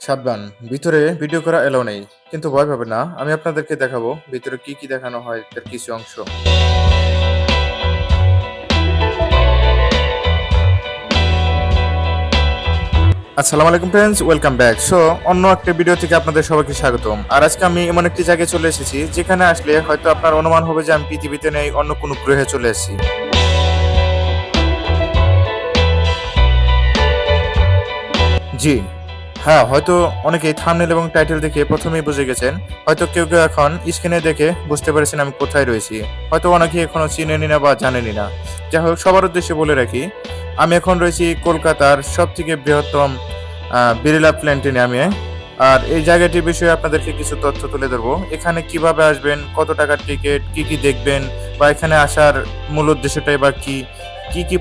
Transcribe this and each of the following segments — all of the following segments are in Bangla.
সাবধান! ভিতরে ভিডিও করা এলাও নেই। কিন্তু ভয় পাবেন না। আমি আপনাদেরকে দেখাবো ভিতরে কি দেখানো হয় তার কিছু অংশ। আসসালামু আলাইকুম ফ্রেন্ডস, ওয়েলকাম ব্যাক। অন্য একটা ভিডিও থেকে আপনাদের সবাইকে স্বাগতম। আর আজকে আমি এমন একটি জায়গায় চলে এসেছি যেখানে আসলে হয়তো আপনার অনুমান হবে যে আমি পৃথিবীতে নেই, অন্য কোনো গ্রহে চলে এসেছি। জি। হ্যাঁ, হয়তো অনেকেই থাম্বনেল এবং টাইটেল দেখে প্রথমেই বুঝে গেছেন। হয়তো কেউ এখন স্ক্রিনে দেখে বুঝতে পেরেছেন আমি কোথায় রয়েছি। হয়তো অনেকেই এখনো চিনেনই না বা জানেনই না। যাই হোক, সবার উদ্দেশ্যে বলে রাখি, আমি এখন রয়েছি কলকাতার সবথেকে বৃহত্তম বিড়লা প্ল্যানেটেরিয়ামে। আর এই জায়গাটির বিষয়ে আপনাদেরকে কিছু তথ্য তুলে ধরবো। এখানে কিভাবে আসবেন, কত টাকার টিকিট, কি দেখবেন বা এখানে আসার মূল উদ্দেশ্যটাই বা কি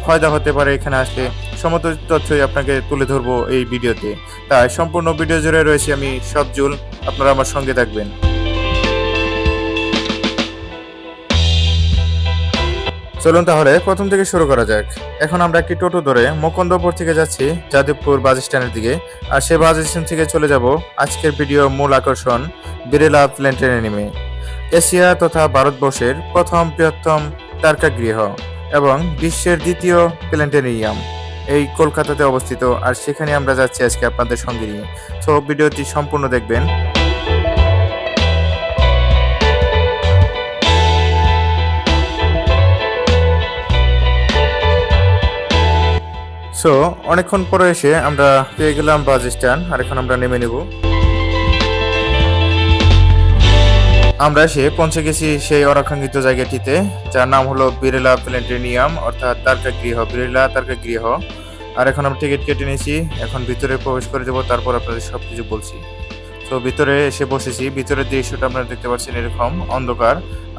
ফায়দা হতে পারে এখানে আসলে, সমস্ত তথ্যই আপনাকে তুলে ধরবো এই ভিডিওতে। তাই সম্পূর্ণ ভিডিও জুড়ে রয়েছি আমি সবজুল, আপনারা আমার সঙ্গে থাকবেন। চলুন তাহলে প্রথম থেকে শুরু করা যাক। এখন আমরা একটি টোটো ধরে মুকুন্দপুর থেকে যাচ্ছি যাদবপুর বাস স্ট্যান্ডের দিকে। আর সেই বাস স্ট্যান্ড থেকে চলে যাব আজকের ভিডিওর মূল আকর্ষণ বিড়লা প্ল্যানেটেরিয়ামে, এশিয়া তথা ভারতবর্ষের প্রথম বৃহত্তম তারকাগৃহ এবং বিশ্বের দ্বিতীয় প্ল্যানেটেরিয়াম এই কলকাতাতে অবস্থিত। আর সেখানে আমরা যাচ্ছি আজকে আপনাদের সঙ্গে নিয়ে। তো ভিডিওটি সম্পূর্ণ দেখবেন। অনেকক্ষণ পরে এসে আমরা পেয়ে গেলাম বাস স্ট্যান্ড। আর এখন আমরা নেমে নেব। আমরা এসে পৌঁছে গেছি সেই অনাকাঙ্ক্ষিত জায়গাটিতে, যার নাম হলো বিড়লা প্ল্যানেটেরিয়াম, অর্থাৎ তারকাগৃহ, বিড়লা তারকাগৃহ। আর এখন আমরা টিকিট কেটে নিয়েছি। এখন ভিতরে প্রবেশ করে দেবো, তারপর আপনাদের সবকিছু বলছি। ভিতরে এসে বসেছি। ভিতরের দৃশ্যটা আপনারা দেখতে পাচ্ছেন এরকম অন্ধকার,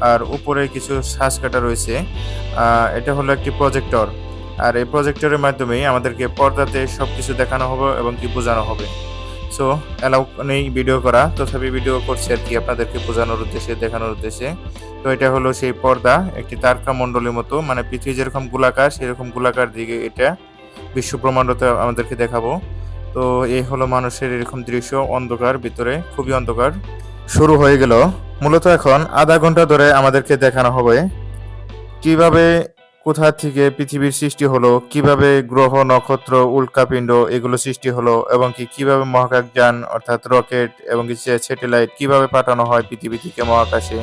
আর উপরে কিছু শ্বাস কাটা রয়েছে। এটা হলো একটি প্রজেক্টর। আর এই প্রজেক্টরের মাধ্যমেই আমাদেরকে পর্দাতে সবকিছু দেখানো হবে এবং কি বোঝানো হবে। অ্যালাউ নেই ভিডিও করা, তথাপি ভিডিও করছি আর কি আপনাদেরকে বোঝানোর উদ্দেশ্যে, দেখানোর উদ্দেশ্যে। এটা হলো সেই পর্দা, একটি তারকা মণ্ডলের মতো, মানে পৃথিবী যেরকম গোলাকার সেরকম গোলাকার দিকে এটা বিশ্ব ব্রহ্মাণ্ডতে আমাদেরকে দেখাবো। এই হলো মানুষের এরকম দৃশ্য, অন্ধকার, ভিতরে খুবই অন্ধকার। শুরু হয়ে গেল। মূলত এখন আধা ঘন্টা ধরে আমাদেরকে দেখানো হবে কিভাবে, কোথা থেকে পৃথিবীর সৃষ্টি হলো, কিভাবে গ্রহ, নক্ষত্র, উল্কাপিণ্ড এগুলো সৃষ্টি হলো, এবং কিভাবে মহাকাশযান অর্থাৎ রকেট এবং স্যাটেলাইট কিভাবে পাঠানো হয় পৃথিবী থেকে মহাকাশে,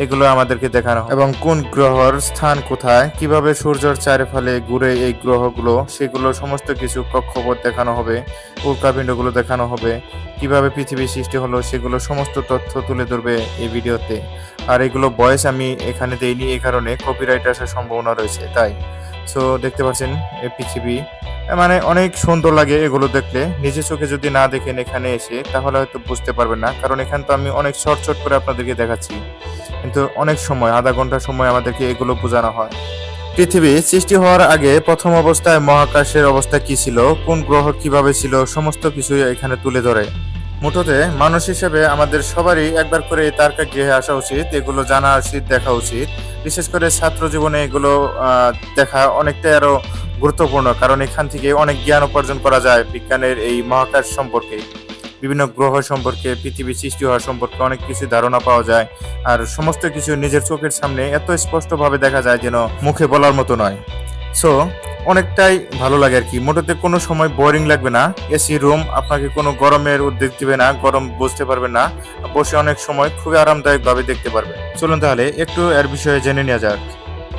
এগুলো আমাদেরকে দেখানো হবে। এবং কোন গ্রহের স্থান কোথায়, কিভাবে সূর্যের চারপাশে ঘুরে এই গ্রহগুলো, সেগুলো সমস্ত কিছু কক্ষপথ দেখানো হবে, উল্কাপিণ্ডগুলো দেখানো হবে, কিভাবে পৃথিবীর সৃষ্টি হলো সেগুলো সমস্ত তথ্য তুলে ধরবে এই ভিডিওতে। আর এগুলো ভয়েস আমি এখানে দেইনি, এই কারণে কপিরাইট আসার সম্ভাবনা রয়েছে তাই। দেখতে পাচ্ছেন এই পৃথিবী, মানে অনেক সুন্দর লাগে এগুলো দেখলে। নিজে চোখে যদি না দেখেন এখানে এসে, তাহলে হয়তো বুঝতে পারবেন না, কারণ এখানে তো আমি অনেক শর্ট করে আপনাদেরকে দেখাচ্ছি, কিন্তু অনেক সময়, আধা ঘন্টা সময় আমাদেরকে এগুলো বোঝানো হয়। পৃথিবী সৃষ্টি হওয়ার আগে প্রথম অবস্থায় মহাকাশের অবস্থা কি ছিল, কোন গ্রহ কিভাবে ছিল, সমস্ত কিছু এখানে তুলে ধরে। মুঠোতে মানুষ হিসেবে আমাদের সবারই একবার করে এই তারকাগৃহে আসা উচিত, এগুলো জানা উচিত, দেখা উচিত। বিশেষ করে ছাত্র জীবনে এগুলো দেখা অনেকটাই আরো গুরুত্বপূর্ণ, কারণ এখান থেকে অনেক জ্ঞান উপার্জন করা যায় বিজ্ঞানের এই মহাকাশ সম্পর্কে, বিভিন্ন গ্রহ সম্পর্কে, পৃথিবী সৃষ্টি হওয়া সম্পর্কে অনেক কিছু ধারণা পাওয়া যায়। আর সমস্ত কিছু নিজের চোখের সামনে এত স্পষ্টভাবে দেখা যায় যেন মুখে বলার মতো নয়। অনেকটাই ভালো লাগে আর কি। মোটেতে কোনো সময় বোরিং লাগবে না। এসি রুম, আপনাকে কোনো গরমের উদ্বেগ দিবে না, গরম বুঝতে পারবেন না, বসে অনেক সময় খুবই আরামদায়ক ভাবে দেখতে পারবেন। চলুন তাহলে একটু এর বিষয়ে জেনে নেওয়া যাক।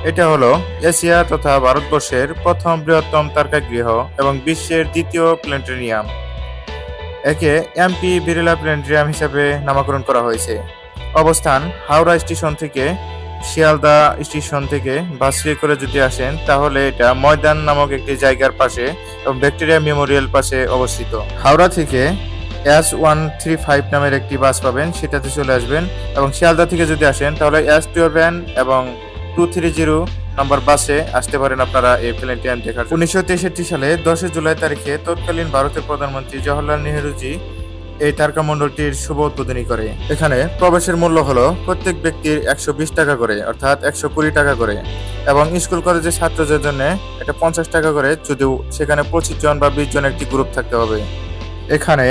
এটা হলো এশিয়া তথা ভারতবর্ষের প্রথম বৃহত্তম তারকাগৃহ এবং বিশ্বের দ্বিতীয় প্ল্যানেটেরিয়াম। একে এমপি বিড়লা প্ল্যানেটেরিয়াম হিসেবে নামকরণ করা হয়েছে। অবস্থান হাওড়া স্টেশন থেকে, শিয়ালদা স্টেশন থেকে বাসে করে যদি আসেন তাহলে এটা ময়দান নামক একটি জায়গার পাশে এবং ভিক্টোরিয়া মেমোরিয়াল পাশে অবস্থিত। হাওড়া থেকে S135 নামের একটি বাস পাবেন, সেটাতে চলে আসবেন। এবং শিয়ালদা থেকে যদি আসেন তাহলে S12 এবং 230 নাম্বার বাসে আসতে পারেন আপনারা এই প্ল্যানেটেরিয়াম দেখার। 1963 সালে 10 জুলাই তারিখে তৎকালীন ভারতের প্রধানমন্ত্রী জওহরলাল নেহরুজি এই তারকামণ্ডলটির শুভ উদ্বোধনী করে। এখানে প্রবেশের মূল্য হলো প্রত্যেক ব্যক্তির 120 টাকা করে, অর্থাৎ 120 টাকা করে, এবং স্কুল কলেজের ছাত্রদের জন্য এটা 50 টাকা করে, যদিও সেখানে 25 জন বা 20 জন একটি গ্রুপ থাকতে হবে। এখানে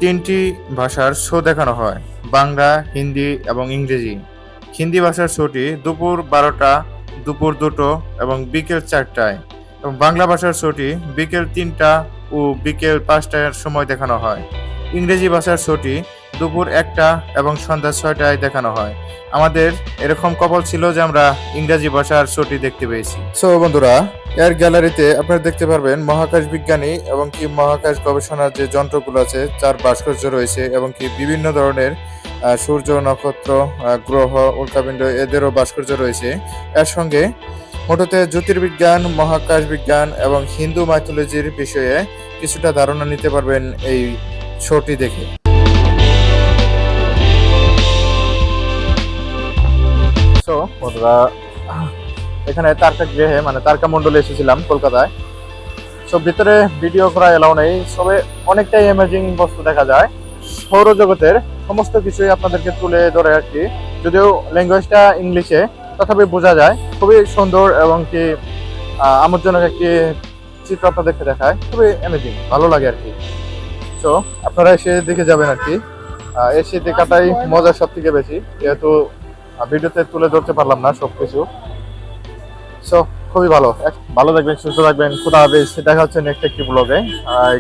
তিনটি ভাষার শো দেখানো হয়: বাংলা, হিন্দি এবং ইংরেজি। হিন্দি ভাষার শোটি দুপুর 12টা, দুপুর 2টো এবং বিকেল 4টায়, এবং বাংলা ভাষার শোটি বিকেল 3টা ও বিকেল 5টার সময় দেখানো হয়। ইংরেজি ভাষার শোটি দুপুর 1টা এবং সন্ধ্যা 6টায় দেখানো হয়। আমাদের এরকম কপাল ছিল যে আমরা ইংরেজি ভাষার শোটি দেখতে পেয়েছি। সো বন্ধুরা, এর গ্যালারিতে আপনারা দেখতে পারবেন মহাকাশ বিজ্ঞানী এবং কি মহাকাশ গবেষণার যে যন্ত্রগুলো আছে তার ভাস্কর্য রয়েছে, এবং কি বিভিন্ন ধরনের সূর্য, নক্ষত্র, গ্রহ, উল্কাপিণ্ড এদেরও ভাস্কর্য রয়েছে। এর সঙ্গে মোটতে জ্যোতির্বিজ্ঞান, মহাকাশ বিজ্ঞান এবং হিন্দু মাইথোলজির বিষয়ে কিছুটা ধারণা নিতে পারবেন এই শোটি দেখে। সো বন্ধুরা, এখানে তারকা গৃহে মানে তারকা মণ্ডলে এসেছিলাম কলকাতায়। সো ভিতরে ভিডিও করা এলাও নেই, তবে অনেকটাই অ্যামেজিং বস্তু দেখা যায়। সৌরজগতের সমস্ত কিছুই আপনাদেরকে তুলে ধরে আর কি, যদিও ল্যাঙ্গুয়েজটা ইংলিশে, তথাপি বোঝা যায়। খুবই সুন্দর এবং কি আমোদজনক একটি চিত্র আপনাদেরকে দেখায়, খুবই অ্যামেজিং, ভালো লাগে আর কি। সো আপনারা এসে দেখে যাবেন আর কি। এসে দেখাটাই মজা সব থেকে বেশি, যেহেতু ভিডিওতে তুলে ধরতে পারলাম না সবকিছু। সো খুবই ভালো ভালো থাকবেন, সুস্থ থাকবেন। খুদা হাফেজ, দেখা হচ্ছে নেক্সট একটি ব্লগে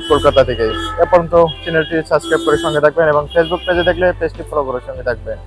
কলকাতা থেকে। এ পর্যন্ত চ্যানেলটি সাবস্ক্রাইব করে সঙ্গে থাকবেন এবং ফেসবুক পেজে দেখলে পেজটি ফলো করে সঙ্গে থাকবেন।